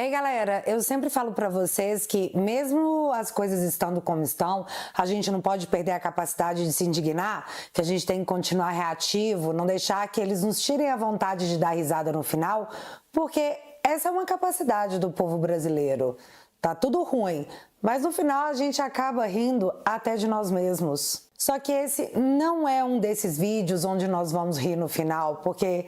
Ei galera, eu sempre falo pra vocês que mesmo as coisas estando como estão, a gente não pode perder a capacidade de se indignar, que a gente tem que continuar reativo, não deixar que eles nos tirem a vontade de dar risada no final, porque essa é uma capacidade do povo brasileiro. Tá tudo ruim, mas no final a gente acaba rindo até de nós mesmos. Só que esse não é um desses vídeos onde nós vamos rir no final, porque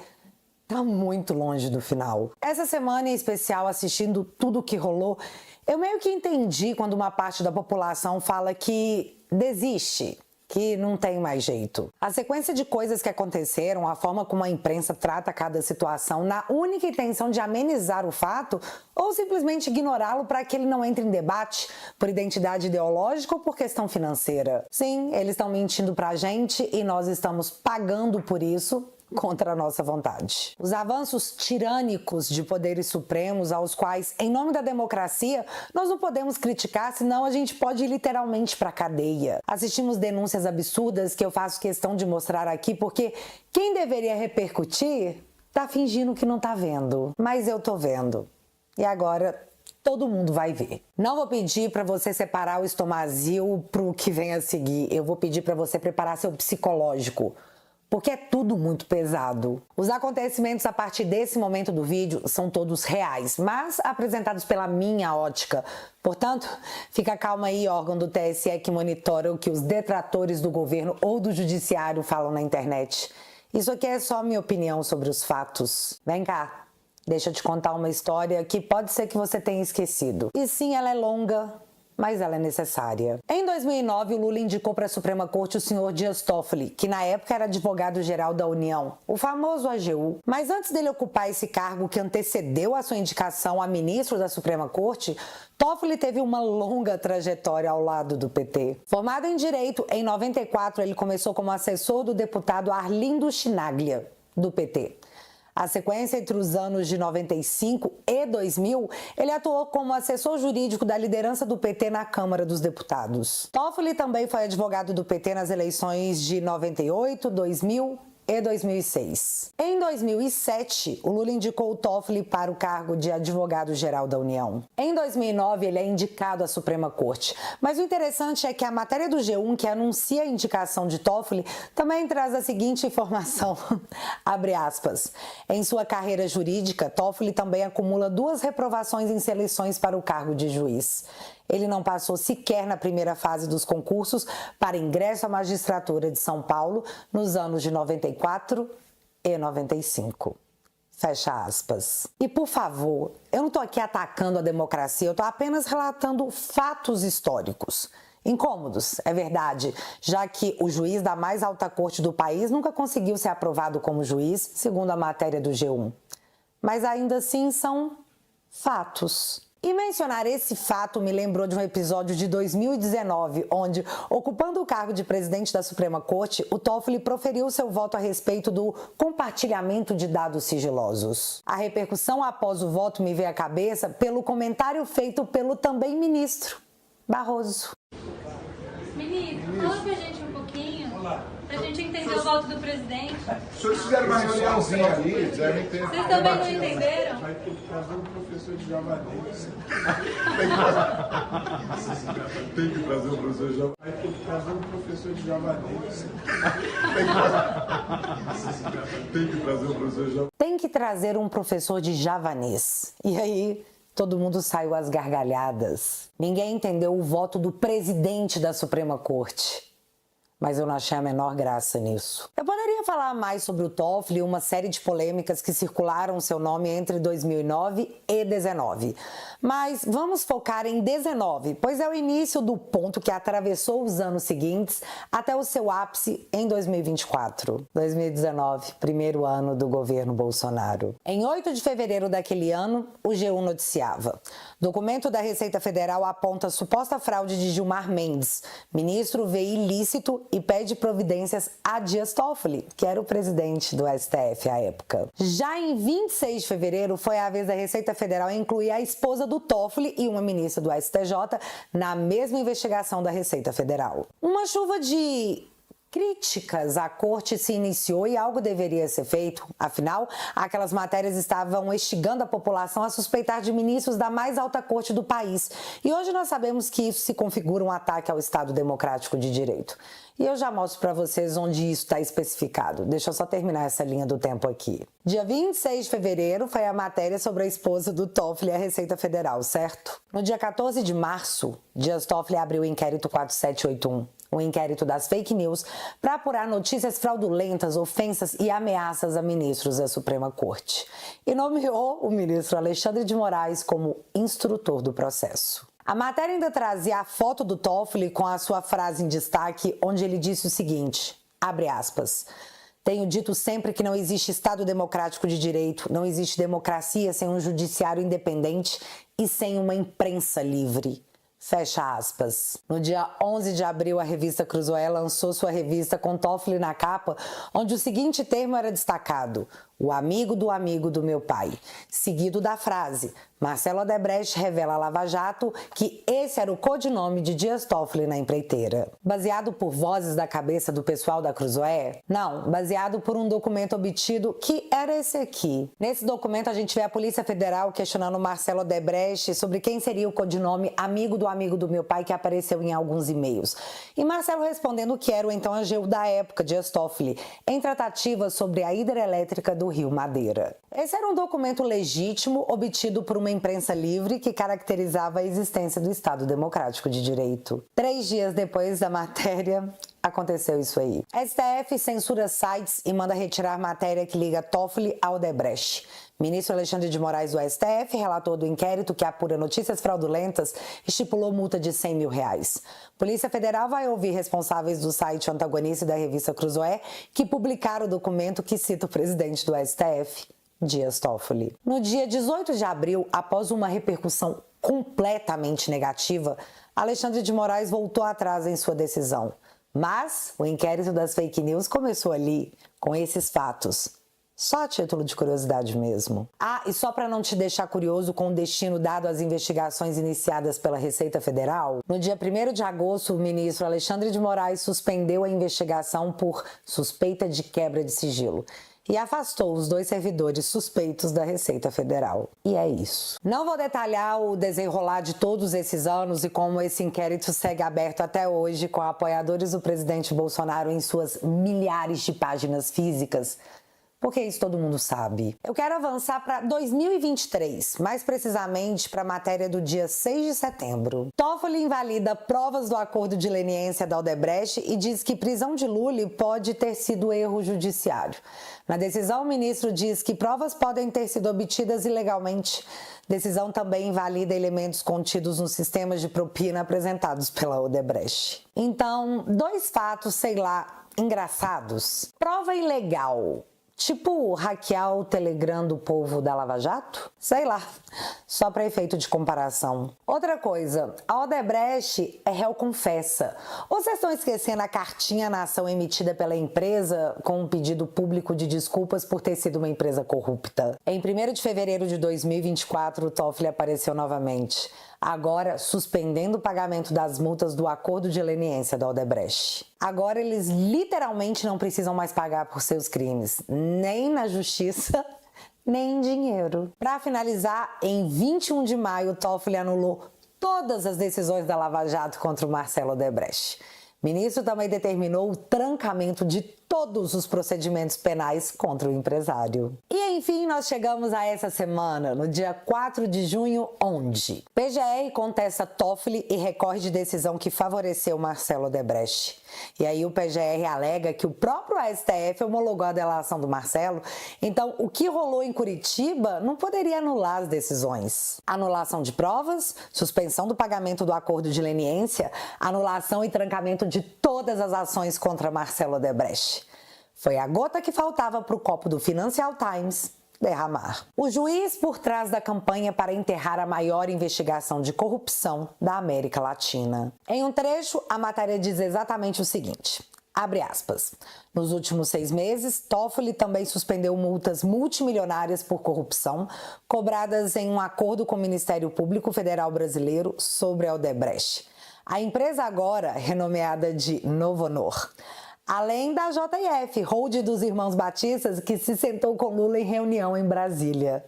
tá muito longe do final. Essa semana em especial, assistindo tudo o que rolou, eu meio que entendi quando uma parte da população fala que desiste, que não tem mais jeito. A sequência de coisas que aconteceram, a forma como a imprensa trata cada situação, na única intenção de amenizar o fato ou simplesmente ignorá-lo para que ele não entre em debate por identidade ideológica ou por questão financeira. Sim, eles estão mentindo pra gente e nós estamos pagando por isso contra a nossa vontade. Os avanços tirânicos de poderes supremos aos quais, em nome da democracia, nós não podemos criticar, senão a gente pode ir literalmente para a cadeia. Assistimos denúncias absurdas que eu faço questão de mostrar aqui porque quem deveria repercutir tá fingindo que não tá vendo. Mas eu tô vendo. E agora todo mundo vai ver. Não vou pedir para você separar o estomazil pro que vem a seguir. Eu vou pedir para você preparar seu psicológico, porque é tudo muito pesado. Os acontecimentos a partir desse momento do vídeo são todos reais, mas apresentados pela minha ótica. Portanto, fica calma aí, órgão do TSE que monitora o que os detratores do governo ou do judiciário falam na internet. Isso aqui é só minha opinião sobre os fatos. Vem cá, deixa eu te contar uma história que pode ser que você tenha esquecido. E sim, ela é longa, mas ela é necessária. Em 2009, o Lula indicou para a Suprema Corte o senhor Dias Toffoli, que na época era advogado-geral da União, o famoso AGU. Mas antes dele ocupar esse cargo que antecedeu a sua indicação a ministro da Suprema Corte, Toffoli teve uma longa trajetória ao lado do PT. Formado em Direito, em 94 ele começou como assessor do deputado Arlindo Chinaglia, do PT. A sequência entre os anos de 95 e 2000, ele atuou como assessor jurídico da liderança do PT na Câmara dos Deputados. Toffoli também foi advogado do PT nas eleições de 98, 2000 e 2006. Em 2007, o Lula indicou o Toffoli para o cargo de advogado-geral da União. Em 2009, ele é indicado à Suprema Corte. Mas o interessante é que a matéria do G1, que anuncia a indicação de Toffoli, também traz a seguinte informação, abre aspas, em sua carreira jurídica, Toffoli também acumula 2 reprovações em seleções para o cargo de juiz. Ele não passou sequer na primeira fase dos concursos para ingresso à magistratura de São Paulo nos anos de 94 e 95. Fecha aspas. E por favor, eu não estou aqui atacando a democracia, eu estou apenas relatando fatos históricos. Incômodos, é verdade, já que o juiz da mais alta corte do país nunca conseguiu ser aprovado como juiz, segundo a matéria do G1. Mas ainda assim são fatos. E mencionar esse fato me lembrou de um episódio de 2019, onde, ocupando o cargo de presidente da Suprema Corte, o Toffoli proferiu seu voto a respeito do compartilhamento de dados sigilosos. A repercussão após o voto me veio à cabeça pelo comentário feito pelo também ministro Barroso. Ministro, fala pra gente um pouquinho, pra gente entender o voto do presidente. Os senhores fizeram uma reuniãozinha ali, devem ter... Vocês também não entenderam? Vai ter que trazer um professor de javanês. Tem que trazer um professor de javanês. Vai ter que trazer um professor de javanês. Tem que trazer um professor de javanês. Tem que trazer um professor de javanês. E aí, todo mundo saiu às gargalhadas. Ninguém entendeu o voto do presidente da Suprema Corte. Mas eu não achei a menor graça nisso. Eu poderia falar mais sobre o Toffoli e uma série de polêmicas que circularam seu nome entre 2009 e 2019. Mas vamos focar em 2019, pois é o início do ponto que atravessou os anos seguintes até o seu ápice em 2024. 2019, primeiro ano do governo Bolsonaro. Em 8 de fevereiro daquele ano, o G1 noticiava: documento da Receita Federal aponta suposta fraude de Gilmar Mendes. Ministro vê ilícito e pede providências a Dias Toffoli, que era o presidente do STF à época. Já em 26 de fevereiro, foi a vez da Receita Federal incluir a esposa do Toffoli e uma ministra do STJ na mesma investigação da Receita Federal. Uma chuva de críticas à corte se iniciou e algo deveria ser feito. Afinal, aquelas matérias estavam instigando a população a suspeitar de ministros da mais alta corte do país. E hoje nós sabemos que isso se configura um ataque ao Estado Democrático de Direito. E eu já mostro para vocês onde isso está especificado. Deixa eu só terminar essa linha do tempo aqui. Dia 26 de fevereiro foi a matéria sobre a esposa do Toffoli e a Receita Federal, certo? No dia 14 de março, Dias Toffoli abriu o inquérito 4781. O inquérito das fake news para apurar notícias fraudulentas, ofensas e ameaças a ministros da Suprema Corte. E nomeou o ministro Alexandre de Moraes como instrutor do processo. A matéria ainda trazia a foto do Toffoli com a sua frase em destaque, onde ele disse o seguinte, abre aspas, tenho dito sempre que não existe Estado democrático de direito, não existe democracia sem um judiciário independente e sem uma imprensa livre. Fecha aspas. No dia 11 de abril, a revista Cruzoé lançou sua revista com Toffoli na capa, onde o seguinte termo era destacado, o amigo do meu pai, seguido da frase, Marcelo Odebrecht revela a Lava Jato que esse era o codinome de Dias Toffoli na empreiteira. Baseado por vozes da cabeça do pessoal da Cruzoé? Não, baseado por um documento obtido que era esse aqui. Nesse documento a gente vê a Polícia Federal questionando Marcelo Odebrecht sobre quem seria o codinome amigo do meu pai que apareceu em alguns e-mails. E Marcelo respondendo que era o então AGU da época, Dias Toffoli, em tratativas sobre a hidrelétrica do Rio Madeira. Esse era um documento legítimo obtido por uma imprensa livre que caracterizava a existência do Estado Democrático de Direito. 3 dias depois da matéria, aconteceu isso aí. STF censura sites e manda retirar matéria que liga Toffoli a Odebrecht. Ministro Alexandre de Moraes do STF, relator do inquérito que apura notícias fraudulentas, estipulou multa de R$100 mil. Polícia Federal vai ouvir responsáveis do site antagonista e da revista Cruzoé que publicaram o documento que cita o presidente do STF, Dias Toffoli. No dia 18 de abril, após uma repercussão completamente negativa, Alexandre de Moraes voltou atrás em sua decisão. Mas o inquérito das fake news começou ali, com esses fatos. Só a título de curiosidade mesmo. Ah, e só para não te deixar curioso com o destino dado às investigações iniciadas pela Receita Federal, no dia 1º de agosto, o ministro Alexandre de Moraes suspendeu a investigação por suspeita de quebra de sigilo e afastou os 2 servidores suspeitos da Receita Federal. E é isso. Não vou detalhar o desenrolar de todos esses anos e como esse inquérito segue aberto até hoje com apoiadores do presidente Bolsonaro em suas milhares de páginas físicas, porque isso todo mundo sabe. Eu quero avançar para 2023, mais precisamente para a matéria do dia 6 de setembro. Toffoli invalida provas do acordo de leniência da Odebrecht e diz que prisão de Lula pode ter sido erro judiciário. Na decisão, o ministro diz que provas podem ter sido obtidas ilegalmente. Decisão também invalida elementos contidos nos sistemas de propina apresentados pela Odebrecht. Então, 2 fatos, sei lá, engraçados. Prova ilegal. Tipo hackear o Telegram do povo da Lava Jato? Sei lá, só para efeito de comparação. Outra coisa, a Odebrecht é réu confessa. Ou vocês estão esquecendo a cartinha na ação emitida pela empresa com um pedido público de desculpas por ter sido uma empresa corrupta? Em 1º de fevereiro de 2024, o Toffoli apareceu novamente. Agora suspendendo o pagamento das multas do acordo de leniência da Odebrecht. Agora eles literalmente não precisam mais pagar por seus crimes, nem na justiça, nem em dinheiro. Para finalizar, em 21 de maio, Toffoli anulou todas as decisões da Lava Jato contra o Marcelo Odebrecht. O ministro também determinou o trancamento de todos os procedimentos penais contra o empresário. E enfim, nós chegamos a essa semana, no dia 4 de junho, onde PGR contesta Toffoli e recorre de decisão que favoreceu Marcelo Odebrecht. E aí o PGR alega que o próprio STF homologou a delação do Marcelo, então o que rolou em Curitiba não poderia anular as decisões. Anulação de provas, suspensão do pagamento do acordo de leniência, anulação e trancamento de todas as ações contra Marcelo Odebrecht. Foi a gota que faltava para o copo do Financial Times derramar. O juiz por trás da campanha para enterrar a maior investigação de corrupção da América Latina. Em um trecho, a matéria diz exatamente o seguinte, abre aspas, nos últimos 6 meses, Toffoli também suspendeu multas multimilionárias por corrupção, cobradas em um acordo com o Ministério Público Federal Brasileiro sobre a Odebrecht. A empresa agora, renomeada de Novonor, Além da JF, hold dos irmãos Batistas, que se sentou com Lula em reunião em Brasília.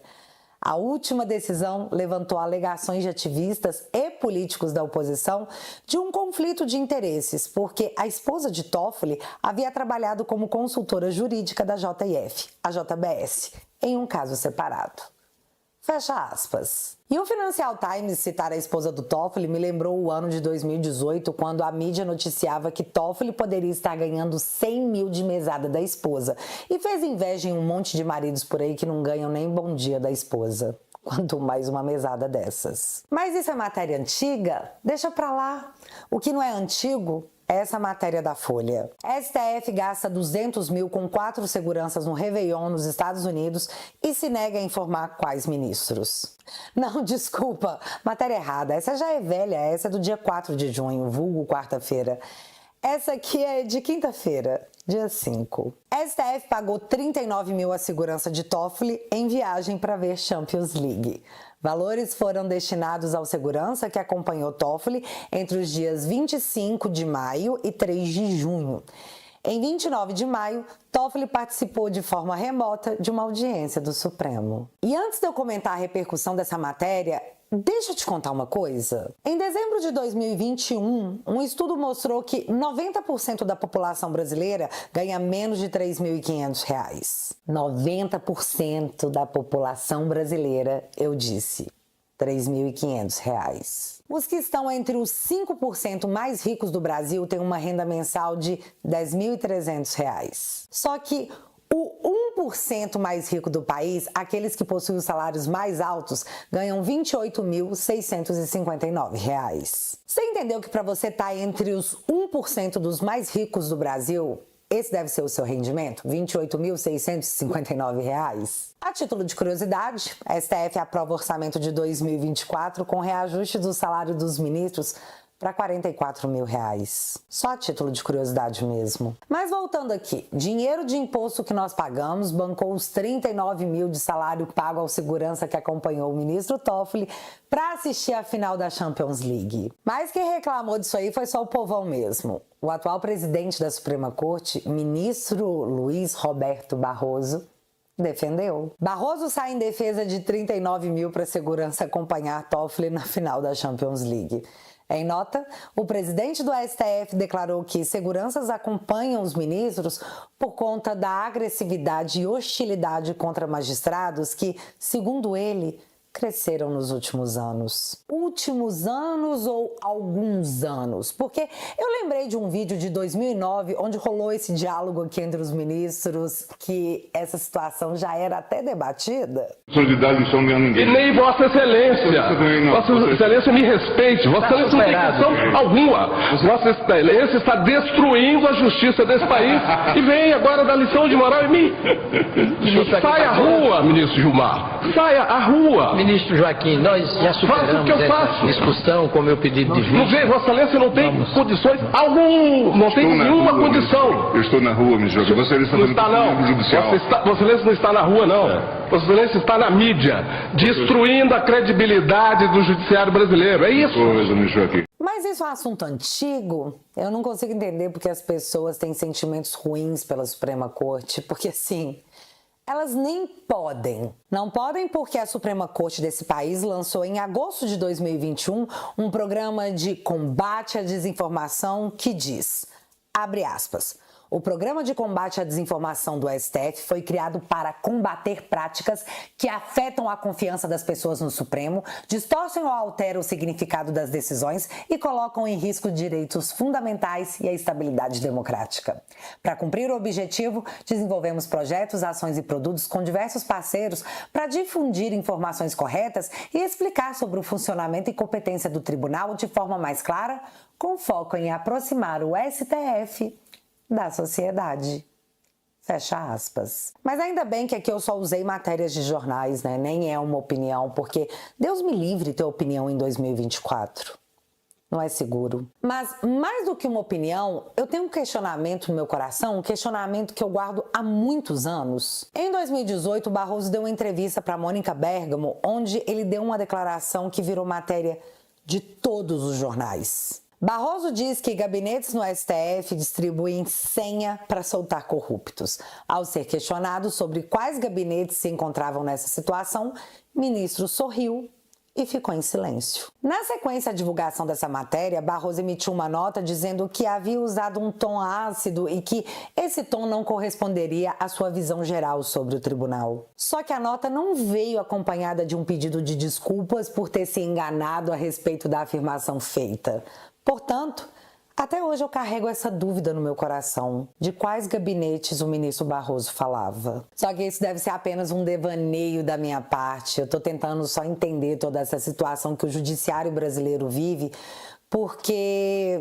A última decisão levantou alegações de ativistas e políticos da oposição de um conflito de interesses, porque a esposa de Toffoli havia trabalhado como consultora jurídica da JF, a JBS, em um caso separado. Fecha aspas. E o Financial Times citar a esposa do Toffoli me lembrou o ano de 2018, quando a mídia noticiava que Toffoli poderia estar ganhando 100 mil de mesada da esposa e fez inveja em um monte de maridos por aí que não ganham nem bom dia da esposa. Quanto mais uma mesada dessas. Mas isso é matéria antiga? Deixa pra lá. O que não é antigo é essa matéria da Folha. STF gasta 200 mil com 4 seguranças no Réveillon nos Estados Unidos e se nega a informar quais ministros. Não, desculpa, matéria errada. Essa já é velha, essa é do dia 4 de junho, vulgo quarta-feira. Essa aqui é de quinta-feira, dia 5. STF pagou 39 mil à segurança de Toffoli em viagem para ver Champions League. Valores foram destinados ao segurança que acompanhou Toffoli entre os dias 25 de maio e 3 de junho. Em 29 de maio, Toffoli participou de forma remota de uma audiência do Supremo. E antes de eu comentar a repercussão dessa matéria, deixa eu te contar uma coisa. Em dezembro de 2021, um estudo mostrou que 90% da população brasileira ganha menos de R$ 3.500. 90% da população brasileira, eu disse, R$ 3.500. Os que estão entre os 5% mais ricos do Brasil têm uma renda mensal de R$ 10.300. Só que o 1% mais rico do país, aqueles que possuem os salários mais altos, ganham R$ 28.659. Você entendeu que para você estar entre os 1% dos mais ricos do Brasil, esse deve ser o seu rendimento? R$ 28.659. A título de curiosidade, a STF aprova o orçamento de 2024 com reajuste do salário dos ministros para R$ 44 mil. Só a título de curiosidade mesmo. Mas voltando aqui, dinheiro de imposto que nós pagamos bancou os 39 mil de salário pago ao segurança que acompanhou o ministro Toffoli para assistir a final da Champions League. Mas quem reclamou disso aí foi só o povão mesmo. O atual presidente da Suprema Corte, ministro Luiz Roberto Barroso, defendeu. Barroso sai em defesa de 39 mil para a segurança acompanhar Toffoli na final da Champions League. Em nota, o presidente do STF declarou que seguranças acompanham os ministros por conta da agressividade e hostilidade contra magistrados que, segundo ele, cresceram nos últimos anos. Últimos anos ou alguns anos? Porque eu lembrei de um vídeo de 2009 onde rolou esse diálogo aqui entre os ministros, que essa situação já era até debatida. E nem Vossa Excelência. Vossa Excelência me respeite. Vossa Excelência não tem questão alguma. Vossa Excelência está destruindo a justiça desse país e vem agora dar lição de moral em mim. Saia à rua, ministro Gilmar. Saia à rua. Ministro Joaquim, nós já superamos essa discussão com o meu pedido de vista. Não vê, Vossa Excelência não tem condições alguma, não tem nenhuma condição. Eu estou na rua, ministro Joaquim. Vossa Excelência não está não. Vossa Excelência não está na rua, não. Vossa Excelência está na mídia, destruindo a credibilidade do judiciário brasileiro. É isso. Mas isso é um assunto antigo? Eu não consigo entender porque as pessoas têm sentimentos ruins pela Suprema Corte, porque assim, elas nem podem. Não podem porque a Suprema Corte desse país lançou em agosto de 2021 um programa de combate à desinformação que diz, abre aspas, o Programa de Combate à Desinformação do STF foi criado para combater práticas que afetam a confiança das pessoas no Supremo, distorcem ou alteram o significado das decisões e colocam em risco direitos fundamentais e a estabilidade democrática. Para cumprir o objetivo, desenvolvemos projetos, ações e produtos com diversos parceiros para difundir informações corretas e explicar sobre o funcionamento e competência do tribunal de forma mais clara, com foco em aproximar o STF da sociedade. Fecha aspas. Mas ainda bem que aqui eu só usei matérias de jornais, né? Nem é uma opinião, porque Deus me livre ter opinião em 2024. Não é seguro. Mas mais do que uma opinião, eu tenho um questionamento no meu coração, um questionamento que eu guardo há muitos anos. Em 2018, Barroso deu uma entrevista para Mônica Bergamo, onde ele deu uma declaração que virou matéria de todos os jornais. Barroso diz que gabinetes no STF distribuem senha para soltar corruptos. Ao ser questionado sobre quais gabinetes se encontravam nessa situação, o ministro sorriu e ficou em silêncio. Na sequência da divulgação dessa matéria, Barroso emitiu uma nota dizendo que havia usado um tom ácido e que esse tom não corresponderia à sua visão geral sobre o tribunal. Só que a nota não veio acompanhada de um pedido de desculpas por ter se enganado a respeito da afirmação feita. Portanto, até hoje eu carrego essa dúvida no meu coração, de quais gabinetes o ministro Barroso falava. Só que isso deve ser apenas um devaneio da minha parte. Eu estou tentando só entender toda essa situação que o judiciário brasileiro vive, porque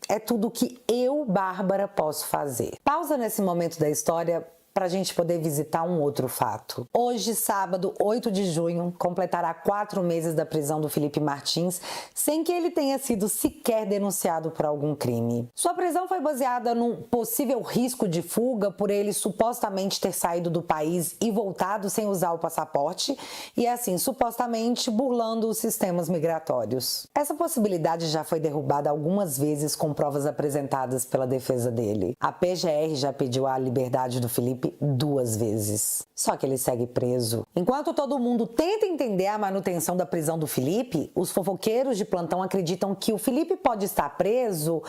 é tudo que eu, Bárbara, posso fazer. Pausa nesse momento da história para a gente poder visitar um outro fato. Hoje, sábado, 8 de junho, completará 4 meses da prisão do Felipe Martins, sem que ele tenha sido sequer denunciado por algum crime. Sua prisão foi baseada num possível risco de fuga por ele supostamente ter saído do país e voltado sem usar o passaporte e, assim, supostamente burlando os sistemas migratórios. Essa possibilidade já foi derrubada algumas vezes com provas apresentadas pela defesa dele. A PGR já pediu a liberdade do Felipe 2 vezes. Só que ele segue preso. Enquanto todo mundo tenta entender a manutenção da prisão do Felipe, os fofoqueiros de plantão acreditam que o Felipe pode estar preso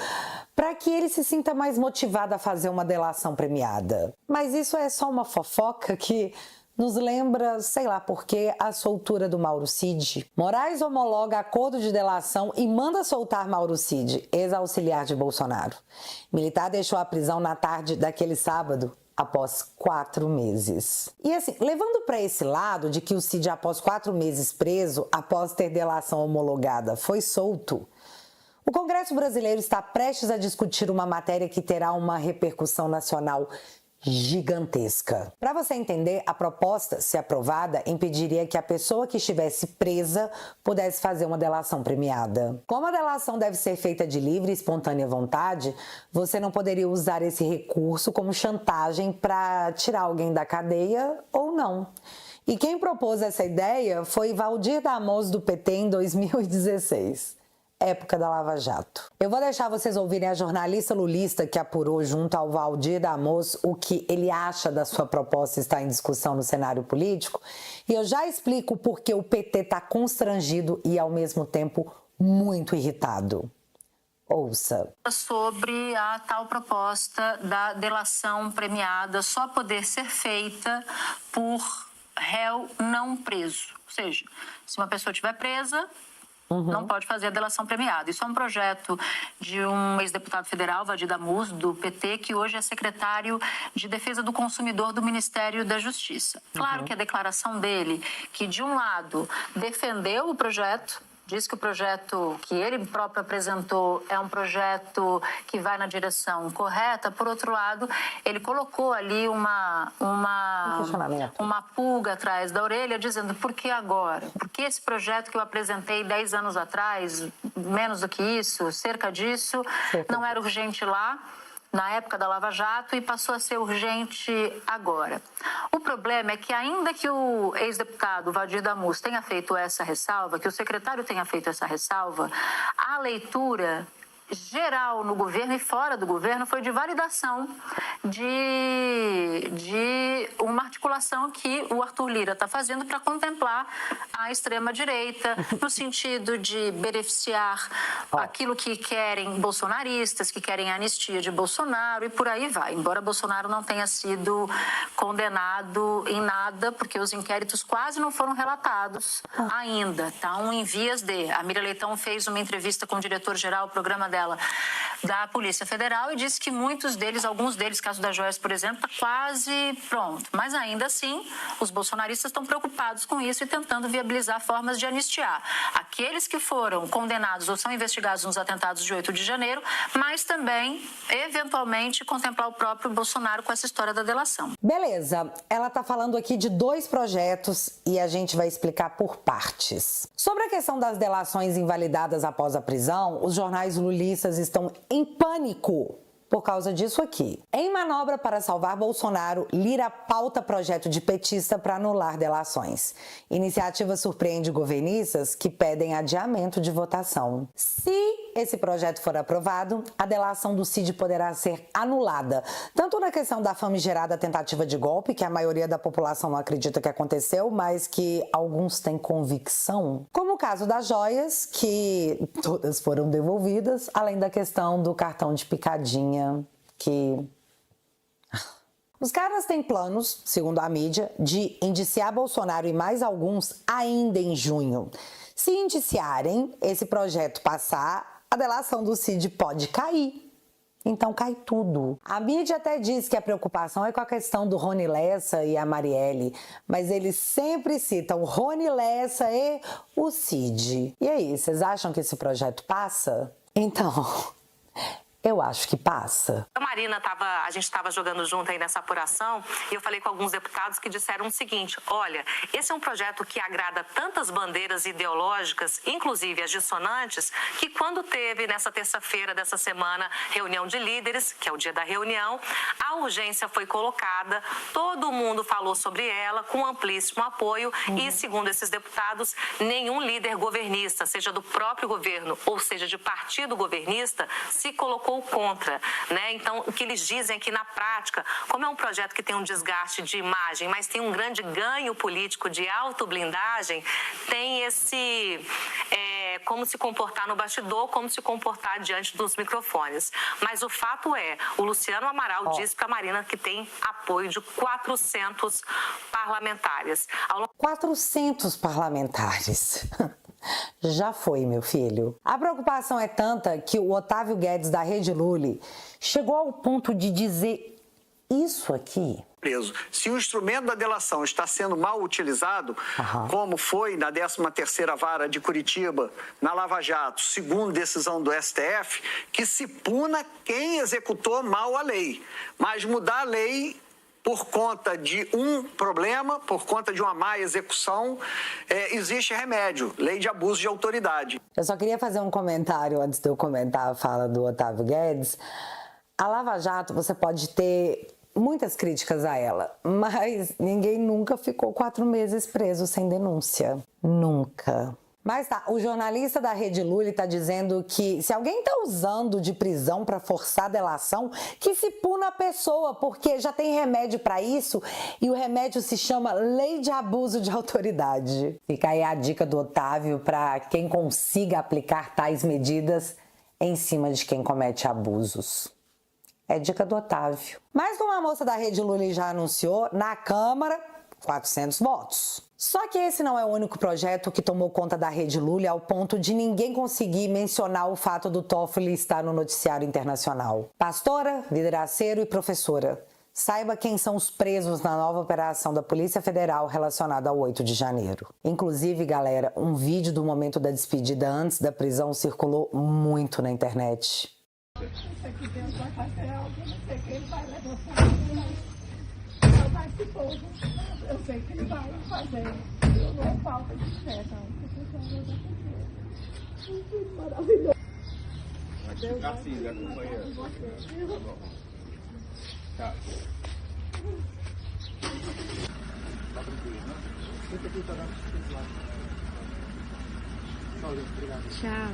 para que ele se sinta mais motivado a fazer uma delação premiada. Mas isso é só uma fofoca que nos lembra, sei lá por quê, a soltura do Mauro Cid. Moraes homologa acordo de delação e manda soltar Mauro Cid, ex-auxiliar de Bolsonaro. Militar deixou a prisão na tarde daquele sábado, após 4 meses. E assim, levando para esse lado de que o Cid, após 4 meses preso, após ter delação homologada, foi solto, o Congresso brasileiro está prestes a discutir uma matéria que terá uma repercussão nacional gigantesca. Para você entender, a proposta, se aprovada, impediria que a pessoa que estivesse presa pudesse fazer uma delação premiada. Como a delação deve ser feita de livre e espontânea vontade, você não poderia usar esse recurso como chantagem para tirar alguém da cadeia ou não. E quem propôs essa ideia foi Valdir Damoso, do PT, em 2016. Época da Lava Jato. Eu vou deixar vocês ouvirem a jornalista lulista que apurou junto ao Valdir Damoso o que ele acha da sua proposta estar em discussão no cenário político, e eu já explico por que o PT está constrangido e, ao mesmo tempo, muito irritado. Ouça. Sobre a tal proposta da delação premiada só poder ser feita por réu não preso. Ou seja, se uma pessoa estiver presa, não pode fazer a delação premiada. Isso é um projeto de um ex-deputado federal, Valdir Damoso, do PT, que hoje é secretário de Defesa do Consumidor do Ministério da Justiça. Claro que a declaração dele, que de um lado defendeu o projeto, diz que o projeto que ele próprio apresentou é um projeto que vai na direção correta. Por outro lado, ele colocou ali uma pulga atrás da orelha, dizendo: por que agora? Por que esse projeto que eu apresentei 10 anos atrás, menos do que isso, cerca disso, não era urgente lá, na época da Lava Jato, e passou a ser urgente agora? O problema é que, ainda que o ex-deputado Valdir Damoso tenha feito essa ressalva, que o secretário tenha feito essa ressalva, a leitura geral no governo e fora do governo foi de validação de uma articulação que o Arthur Lira está fazendo para contemplar a extrema-direita, no sentido de beneficiar aquilo que querem bolsonaristas, que querem a anistia de Bolsonaro, e por aí vai. Embora Bolsonaro não tenha sido condenado em nada, porque os inquéritos quase não foram relatados ainda. Estão em vias de... A Miriam Leitão fez uma entrevista com o diretor-geral, o programa dela, da Polícia Federal, e disse que muitos deles, alguns deles, caso da Joyce, por exemplo, está quase pronto. Mas ainda assim, os bolsonaristas estão preocupados com isso e tentando viabilizar formas de anistiar aqueles que foram condenados ou são investigados nos atentados de 8 de janeiro, mas também, eventualmente, contemplar o próprio Bolsonaro com essa história da delação. Beleza, ela está falando aqui de 2 projetos e a gente vai explicar por partes. Sobre a questão das delações invalidadas após a prisão, os jornais lulistas estão em pânico, por causa disso aqui. Em manobra para salvar Bolsonaro, Lira pauta projeto de petista para anular delações. Iniciativa surpreende governistas que pedem adiamento de votação. Se esse projeto for aprovado, a delação do Cid poderá ser anulada, tanto na questão da famigerada tentativa de golpe, que a maioria da população não acredita que aconteceu, mas que alguns têm convicção, como o caso das joias, que todas foram devolvidas, além da questão do cartão de picadinha, que... Os caras têm planos, segundo a mídia, de indiciar Bolsonaro e mais alguns ainda em junho. Se indiciarem, esse projeto passar, a delação do Cid pode cair. Então cai tudo. A mídia até diz que a preocupação é com a questão do Rony Lessa e a Marielle, mas eles sempre citam o Rony Lessa e o Cid. E aí, vocês acham que esse projeto passa? Então... eu acho que passa. A gente estava jogando junto aí nessa apuração e eu falei com alguns deputados que disseram o seguinte: olha, esse é um projeto que agrada tantas bandeiras ideológicas, inclusive as dissonantes, que quando teve nessa terça-feira dessa semana reunião de líderes, que é o dia da reunião, a urgência foi colocada, todo mundo falou sobre ela com amplíssimo apoio e, segundo esses deputados, nenhum líder governista, seja do próprio governo ou seja de partido governista, se colocou contra, né? Então, o que eles dizem é que, na prática, como é um projeto que tem um desgaste de imagem, mas tem um grande ganho político de autoblindagem, tem esse... como se comportar no bastidor, como se comportar diante dos microfones. Mas o fato é, o Luciano Amaral disse para a Marina que tem apoio de 400 parlamentares. 400 parlamentares. Já foi, meu filho. A preocupação é tanta que o Otávio Guedes, da Rede Lully, chegou ao ponto de dizer isso aqui. Preso. Se o instrumento da delação está sendo mal utilizado, como foi na 13ª Vara de Curitiba, na Lava Jato, segundo decisão do STF, que se puna quem executou mal a lei. Mas mudar a lei por conta de um problema, por conta de uma má execução, existe remédio, lei de abuso de autoridade. Eu só queria fazer um comentário antes de eu comentar a fala do Otávio Guedes. A Lava Jato, você pode ter muitas críticas a ela, mas ninguém nunca ficou 4 meses preso sem denúncia. Nunca. Mas tá, o jornalista da Rede Lully está dizendo que se alguém está usando de prisão para forçar a delação, que se puna a pessoa, porque já tem remédio para isso e o remédio se chama Lei de Abuso de Autoridade. Fica aí a dica do Otávio para quem consiga aplicar tais medidas em cima de quem comete abusos. É dica do Otávio. Mas como a moça da Rede Lully já anunciou, na Câmara, 400 votos. Só que esse não é o único projeto que tomou conta da Rede Lully ao ponto de ninguém conseguir mencionar o fato do Toffoli estar no noticiário internacional. Pastora, lideraceiro e professora. Saiba quem são os presos na nova operação da Polícia Federal relacionada ao 8 de janeiro. Inclusive, galera, um vídeo do momento da despedida antes da prisão circulou muito na internet. Isso aqui Deus vai fazer algo, não sei que ele vai levantar. Eu sei que ele vai fazer. Eu não falta de fé, não. Que maravilhoso. Assim, já acompanha. Tá. Tchau.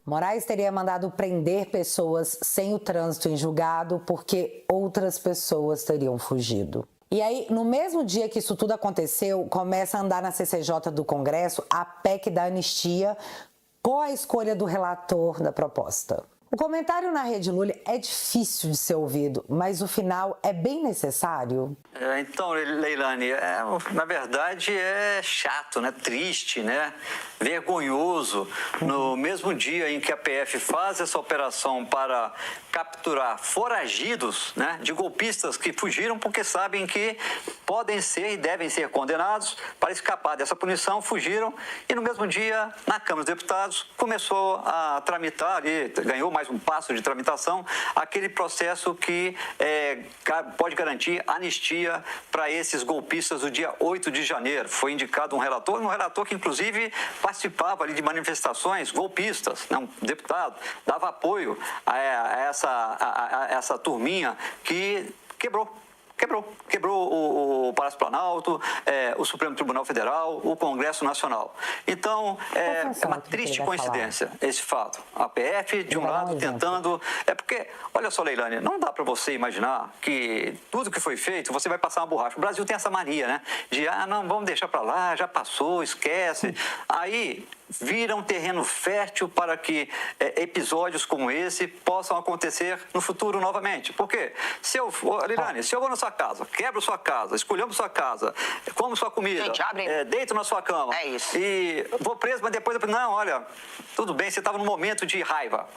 Moraes teria mandado prender pessoas sem o trânsito em julgado porque outras pessoas teriam fugido. E aí, no mesmo dia que isso tudo aconteceu, começa a andar na CCJ do Congresso a PEC da anistia com a escolha do relator da proposta. O comentário na Rede Lully é difícil de ser ouvido, mas o final é bem necessário. Então, Leilani, na verdade é chato, né? Triste, né? Vergonhoso. No mesmo dia em que a PF faz essa operação para capturar foragidos, né? De golpistas que fugiram porque sabem que podem ser e devem ser condenados, para escapar dessa punição, fugiram e no mesmo dia, na Câmara dos Deputados, começou a tramitar e ganhou mais mais um passo de tramitação, aquele processo que pode garantir anistia para esses golpistas do dia 8 de janeiro. Foi indicado um relator que inclusive participava ali de manifestações golpistas, né? Um deputado, dava apoio a essa turminha que quebrou o Palácio Planalto, o Supremo Tribunal Federal, o Congresso Nacional. Então, é uma triste coincidência esse fato. A PF, de um lado, tentando... porque, olha só, Leilane, não dá para você imaginar que tudo que foi feito, você vai passar uma borracha. O Brasil tem essa mania, né? De, não, vamos deixar para lá, já passou, esquece. Aí vira um terreno fértil para que episódios como esse possam acontecer no futuro novamente. Por quê? Leilane, se eu vou na sua casa, quebro sua casa, esculhambo sua casa, como sua comida, deito na sua cama e vou preso, mas depois eu não, olha, tudo bem, você estava num momento de raiva,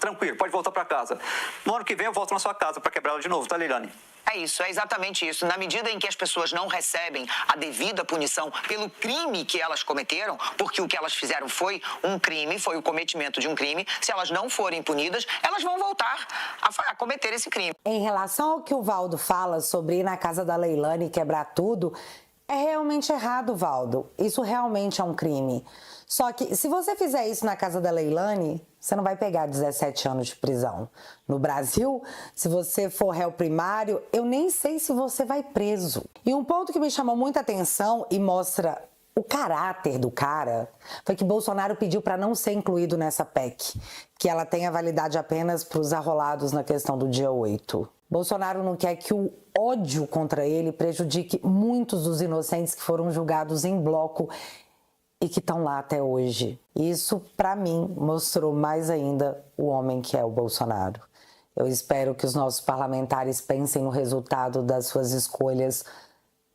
tranquilo, pode voltar para casa. No ano que vem eu volto na sua casa para quebrar ela de novo, tá, Leilane? É isso, é exatamente isso. Na medida em que as pessoas não recebem a devida punição pelo crime que elas cometeram, porque o que elas fizeram foi um crime, foi o cometimento de um crime, se elas não forem punidas, elas vão voltar a cometer esse crime. Em relação ao que o Valdo fala sobre ir na casa da Leilane e quebrar tudo, é realmente errado, Valdo. Isso realmente é um crime. Só que se você fizer isso na casa da Leilane, você não vai pegar 17 anos de prisão. No Brasil, se você for réu primário, eu nem sei se você vai preso. E um ponto que me chamou muita atenção e mostra o caráter do cara foi que Bolsonaro pediu para não ser incluído nessa PEC, que ela tenha validade apenas para os arrolados na questão do dia 8. Bolsonaro não quer que o ódio contra ele prejudique muitos dos inocentes que foram julgados em bloco e que estão lá até hoje. Isso, para mim, mostrou mais ainda o homem que é o Bolsonaro. Eu espero que os nossos parlamentares pensem no resultado das suas escolhas,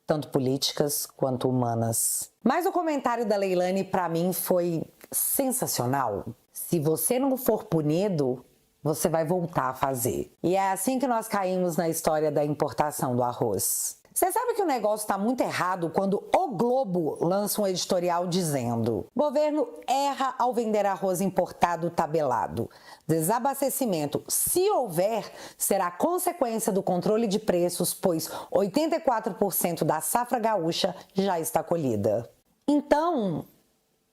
tanto políticas quanto humanas. Mas o comentário da Leilane, para mim, foi sensacional. Se você não for punido, você vai voltar a fazer. E é assim que nós caímos na história da importação do arroz. Você sabe que o negócio está muito errado quando o Globo lança um editorial dizendo: governo erra ao vender arroz importado tabelado. Desabastecimento, se houver, será consequência do controle de preços, pois 84% da safra gaúcha já está colhida. Então,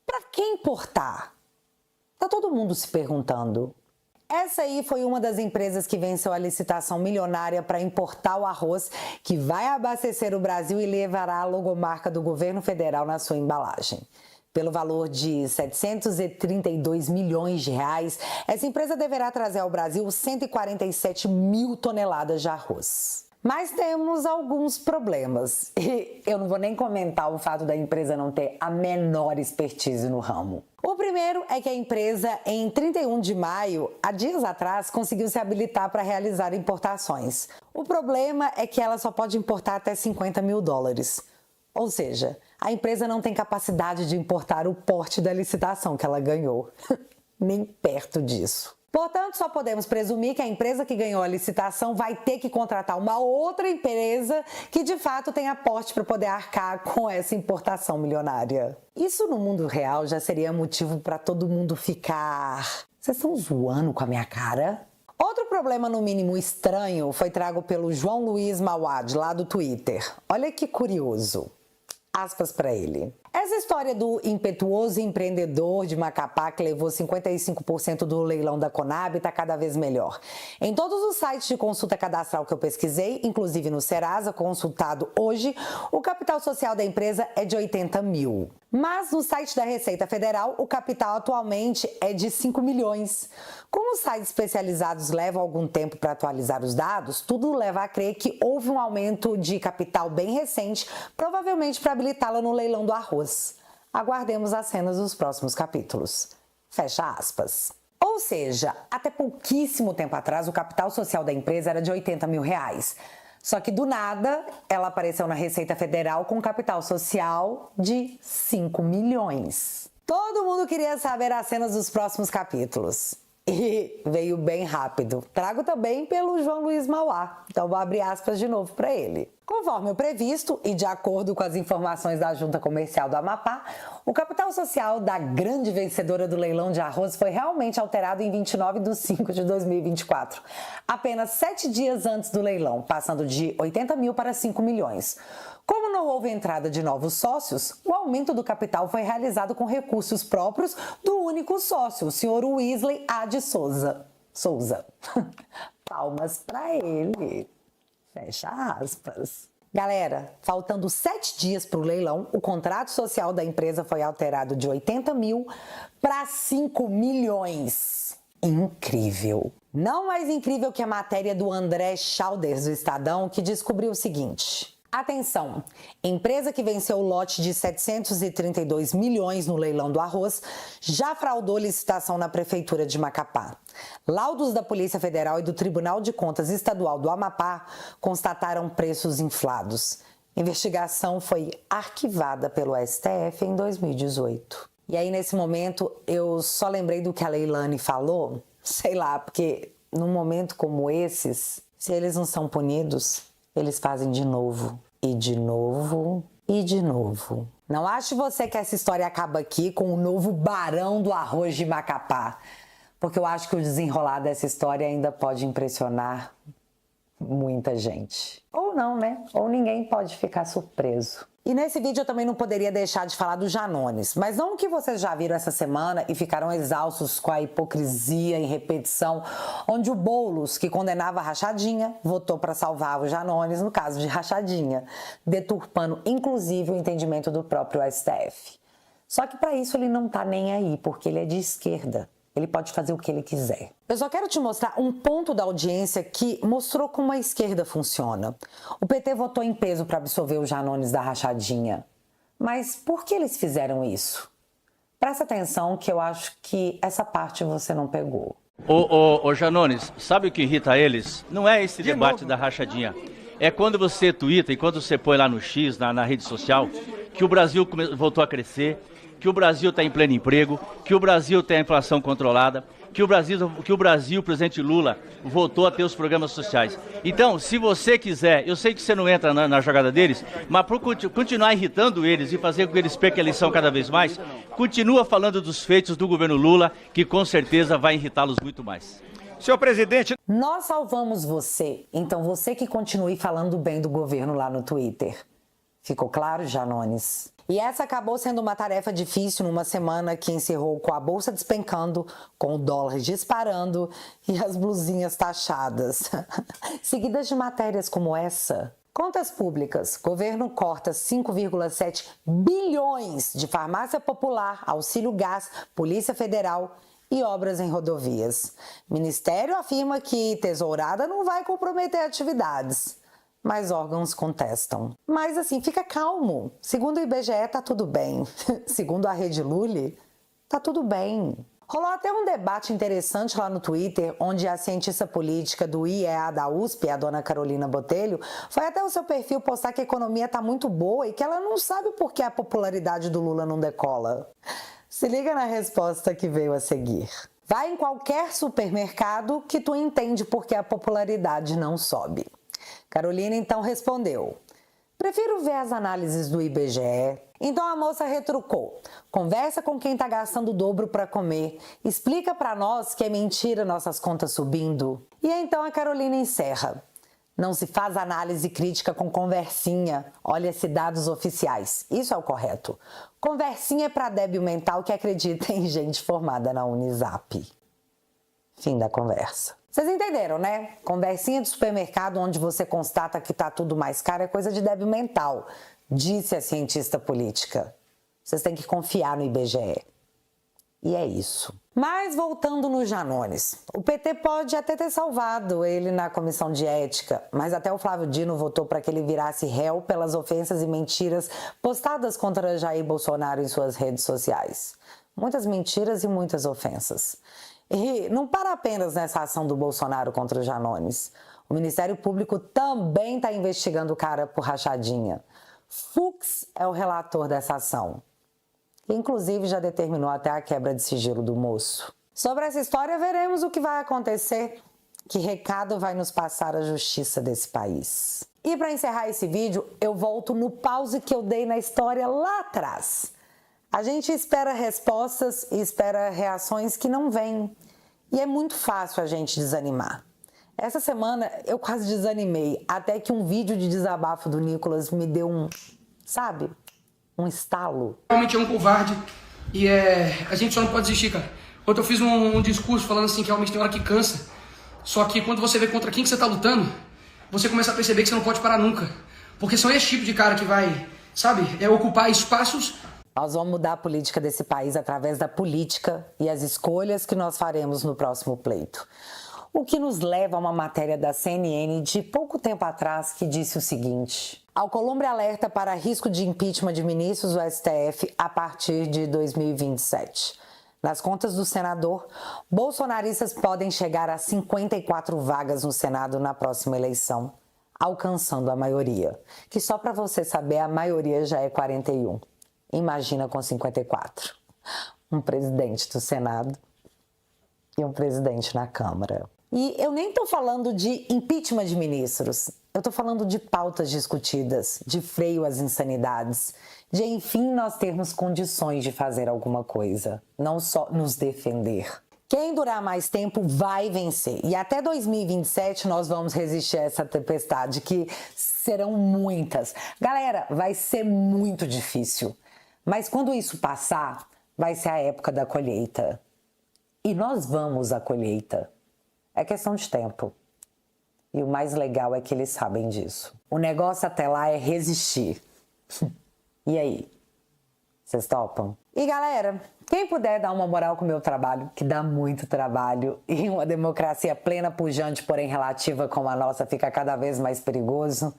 para que importar? Tá todo mundo se perguntando. Essa aí foi uma das empresas que venceu a licitação milionária para importar o arroz, que vai abastecer o Brasil e levará a logomarca do governo federal na sua embalagem. Pelo valor de 732 milhões de reais, essa empresa deverá trazer ao Brasil 147 mil toneladas de arroz. Mas temos alguns problemas. E eu não vou nem comentar o fato da empresa não ter a menor expertise no ramo. O primeiro é que a empresa, em 31 de maio, há dias atrás, conseguiu se habilitar para realizar importações. O problema é que ela só pode importar até 50 mil dólares. Ou seja, a empresa não tem capacidade de importar o porte da licitação que ela ganhou. Nem perto disso. Portanto, só podemos presumir que a empresa que ganhou a licitação vai ter que contratar uma outra empresa que de fato tenha porte para poder arcar com essa importação milionária. Isso no mundo real já seria motivo para todo mundo ficar... Vocês estão zoando com a minha cara? Outro problema no mínimo estranho foi trago pelo João Luiz Mauad, lá do Twitter. Olha que curioso. Aspas para ele. Essa história do impetuoso empreendedor de Macapá que levou 55% do leilão da Conab está cada vez melhor. Em todos os sites de consulta cadastral que eu pesquisei, inclusive no Serasa, consultado hoje, o capital social da empresa é de 80 mil. Mas no site da Receita Federal, o capital atualmente é de 5 milhões. Como os sites especializados levam algum tempo para atualizar os dados, tudo leva a crer que houve um aumento de capital bem recente, provavelmente para habilitá-la no leilão do arroz. Aguardemos as cenas dos próximos capítulos. Fecha aspas. Ou seja, até pouquíssimo tempo atrás, o capital social da empresa era de 80 mil reais. Só que do nada, ela apareceu na Receita Federal com capital social de 5 milhões. Todo mundo queria saber as cenas dos próximos capítulos. E veio bem rápido. Trago também pelo João Luiz Mauá, então vou abrir aspas de novo para ele. Conforme o previsto e de acordo com as informações da Junta Comercial do Amapá, o capital social da grande vencedora do leilão de arroz foi realmente alterado em 29/5/2024, apenas 7 dias antes do leilão, passando de 80 mil para 5 milhões. Como não houve entrada de novos sócios, o aumento do capital foi realizado com recursos próprios do único sócio, o senhor Wesley A. de Souza. Palmas para ele. Fecha aspas. Galera, faltando 7 dias para o leilão, o contrato social da empresa foi alterado de 80 mil para 5 milhões. Incrível. Não mais incrível que a matéria do André Chalders do Estadão, que descobriu o seguinte. Atenção, empresa que venceu o lote de 732 milhões no leilão do arroz já fraudou licitação na Prefeitura de Macapá. Laudos da Polícia Federal e do Tribunal de Contas Estadual do Amapá constataram preços inflados. A investigação foi arquivada pelo STF em 2018. E aí, nesse momento, eu só lembrei do que a Leilane falou, sei lá, porque num momento como esses, se eles não são punidos, eles fazem de novo, e de novo, e de novo. Não ache você que essa história acaba aqui com o novo barão do arroz de Macapá, porque eu acho que o desenrolar dessa história ainda pode impressionar muita gente. Ou não, né? Ou ninguém pode ficar surpreso. E nesse vídeo eu também não poderia deixar de falar do Janones, mas não o que vocês já viram essa semana e ficaram exaustos com a hipocrisia em repetição, onde o Boulos, que condenava a rachadinha, votou para salvar o Janones no caso de rachadinha, deturpando inclusive o entendimento do próprio STF. Só que para isso ele não tá nem aí, porque ele é de esquerda. Ele pode fazer o que ele quiser. Eu só quero te mostrar um ponto da audiência que mostrou como a esquerda funciona. O PT votou em peso para absolver o Janones da rachadinha. Mas por que eles fizeram isso? Presta atenção que eu acho que essa parte você não pegou. Ô Janones, sabe o que irrita eles? Não é esse debate da rachadinha. É quando você tuita e quando você põe lá no X, na rede social, que o Brasil voltou a crescer, que o Brasil está em pleno emprego, que o Brasil tem a inflação controlada, que o Brasil, o presidente Lula, voltou a ter os programas sociais. Então, se você quiser, eu sei que você não entra na jogada deles, mas para continuar irritando eles e fazer com que eles percam a eleição cada vez mais, continua falando dos feitos do governo Lula, que com certeza vai irritá-los muito mais. Senhor presidente... Nós salvamos você, então você que continue falando bem do governo lá no Twitter. Ficou claro, Janones? E essa acabou sendo uma tarefa difícil numa semana que encerrou com a bolsa despencando, com o dólar disparando e as blusinhas taxadas. Seguidas de matérias como essa. Contas públicas. Governo corta 5,7 bilhões de farmácia popular, auxílio gás, Polícia Federal e obras em rodovias. Ministério afirma que tesourada não vai comprometer atividades. Mas órgãos contestam. Mas assim, fica calmo. Segundo o IBGE, tá tudo bem. Segundo a Rede Lully, tá tudo bem. Rolou até um debate interessante lá no Twitter, onde a cientista política do IEA da USP, a dona Carolina Botelho, foi até o seu perfil postar que a economia tá muito boa e que ela não sabe por que a popularidade do Lula não decola. Se liga na resposta que veio a seguir. Vai em qualquer supermercado que tu entende por que a popularidade não sobe. Carolina então respondeu: prefiro ver as análises do IBGE. Então a moça retrucou: conversa com quem tá gastando o dobro para comer, explica para nós que é mentira nossas contas subindo. E então a Carolina encerra: não se faz análise crítica com conversinha, olha-se dados oficiais, isso é o correto. Conversinha é para débil mental que acredita em gente formada na Unisap. Fim da conversa. Vocês entenderam, né? Conversinha de supermercado onde você constata que tá tudo mais caro é coisa de débil mental, disse a cientista política. Vocês têm que confiar no IBGE. E é isso. Mas voltando no Janones, o PT pode até ter salvado ele na comissão de ética, mas até o Flávio Dino votou para que ele virasse réu pelas ofensas e mentiras postadas contra Jair Bolsonaro em suas redes sociais. Muitas mentiras e muitas ofensas. E não para apenas nessa ação do Bolsonaro contra o Janones. O Ministério Público também está investigando o cara por rachadinha. Fux é o relator dessa ação. Inclusive já determinou até a quebra de sigilo do moço. Sobre essa história, veremos o que vai acontecer. Que recado vai nos passar a justiça desse país? E para encerrar esse vídeo, eu volto no pause que eu dei na história lá atrás. A gente espera respostas e espera reações que não vêm. E é muito fácil a gente desanimar. Essa semana eu quase desanimei, até que um vídeo de desabafo do Nicolas me deu um estalo. Realmente é um covarde e a gente só não pode desistir, cara. Ontem eu fiz um discurso falando assim que realmente tem hora que cansa. Só que quando você vê contra quem que você tá lutando, você começa a perceber que você não pode parar nunca. Porque são esse tipo de cara que vai, ocupar espaços. Nós vamos mudar a política desse país através da política e as escolhas que nós faremos no próximo pleito. O que nos leva a uma matéria da CNN de pouco tempo atrás que disse o seguinte: Alcolumbre alerta para risco de impeachment de ministros do STF a partir de 2027. Nas contas do senador, bolsonaristas podem chegar a 54 vagas no Senado na próxima eleição, alcançando a maioria. Que só para você saber, a maioria já é 41. Imagina com 54. Um presidente do Senado e um presidente na Câmara. E eu nem estou falando de impeachment de ministros, eu estou falando de pautas discutidas, de freio às insanidades, de enfim nós termos condições de fazer alguma coisa, não só nos defender. Quem durar mais tempo vai vencer. E até 2027 nós vamos resistir a essa tempestade, que serão muitas. Galera, vai ser muito difícil. Mas quando isso passar, vai ser a época da colheita. E nós vamos à colheita. É questão de tempo. E o mais legal é que eles sabem disso. O negócio até lá é resistir. E aí? Vocês topam? E galera, quem puder dar uma moral com o meu trabalho, que dá muito trabalho, e uma democracia plena, pujante, porém relativa como a nossa, fica cada vez mais perigoso.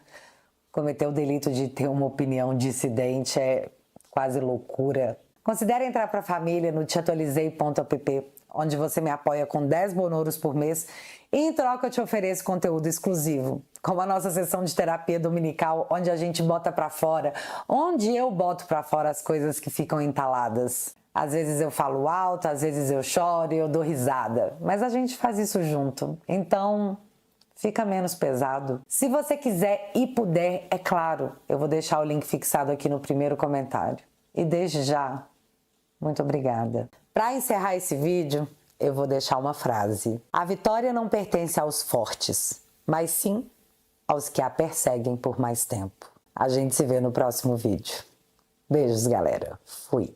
Cometer o delito de ter uma opinião dissidente é quase loucura. Considere entrar para a família no teatualizei.app, onde você me apoia com 10 bonouros por mês e em troca eu te ofereço conteúdo exclusivo, como a nossa sessão de terapia dominical, onde a gente bota para fora, onde eu boto para fora as coisas que ficam entaladas. Às vezes eu falo alto, às vezes eu choro e eu dou risada, mas a gente faz isso junto, então fica menos pesado. Se você quiser e puder, é claro, eu vou deixar o link fixado aqui no primeiro comentário. E desde já, muito obrigada. Para encerrar esse vídeo, eu vou deixar uma frase. A vitória não pertence aos fortes, mas sim aos que a perseguem por mais tempo. A gente se vê no próximo vídeo. Beijos, galera. Fui.